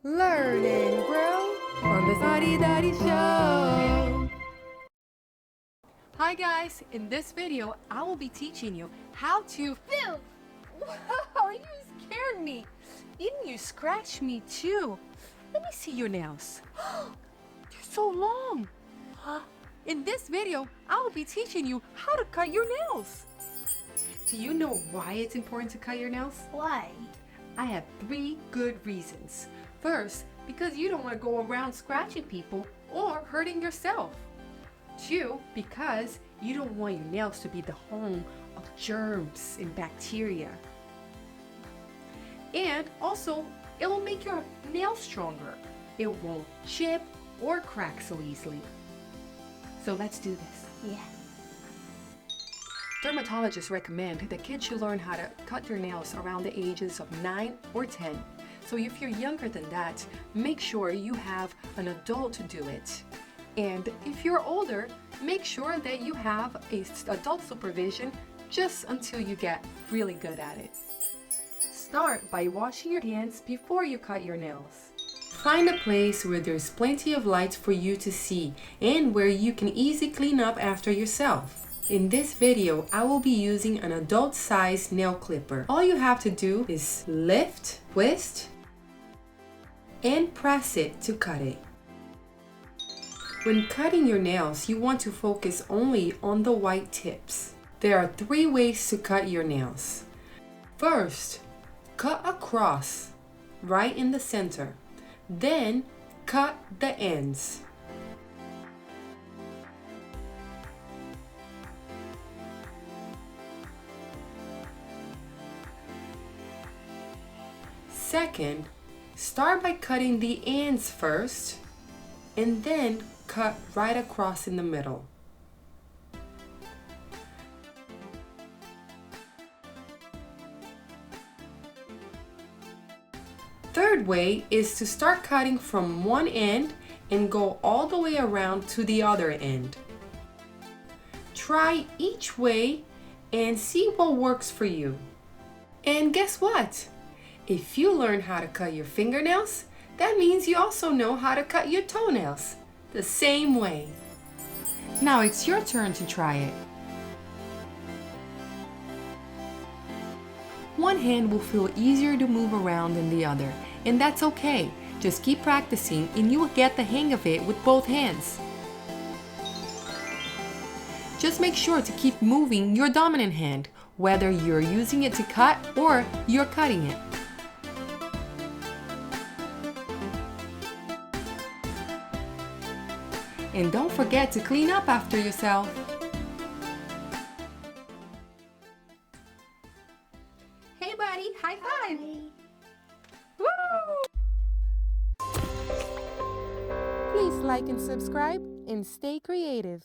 Learn and grow on the Sadi Daddy Show. Hi guys, in this video I will be teaching you how to Bill! Wow, you scared me. Didn't you scratch me too? Let me see your nails. They're so long. In this video, I will be teaching you how to cut your nails. Do you know why it's important to cut your nails? Why? I have 3 good reasons. First, because you don't want to go around scratching people or hurting yourself. 2, because you don't want your nails to be the home of germs and bacteria. And also, it will make your nails stronger. It won't chip or crack so easily. So let's do this. Yeah. Dermatologists recommend that kids should learn how to cut their nails around the ages of 9 or 10. So if you're younger than that, make sure you have an adult to do it. And if you're older, make sure that you have an adult supervision just until you get really good at it. Start by washing your hands before you cut your nails. Find a place where there's plenty of light for you to see and where you can easily clean up after yourself. In this video, I will be using an adult-sized nail clipper. All you have to do is lift, twist, and press it to cut it. When cutting your nails, you want to focus only on the white tips. There are 3 ways to cut your nails. First, cut across, right in the center. Then, cut the ends. Second, start by cutting the ends first, and then cut right across in the middle. Third way is to start cutting from one end and go all the way around to the other end. Try each way and see what works for you. And guess what? If you learn how to cut your fingernails, that means you also know how to cut your toenails the same way. Now it's your turn to try it. One hand will feel easier to move around than the other, and that's okay. Just keep practicing and you will get the hang of it with both hands. Just make sure to keep moving your dominant hand, whether you're using it to cut or you're cutting it. And don't forget to clean up after yourself. Hey buddy, high five! Woo! Please like and subscribe and stay creative.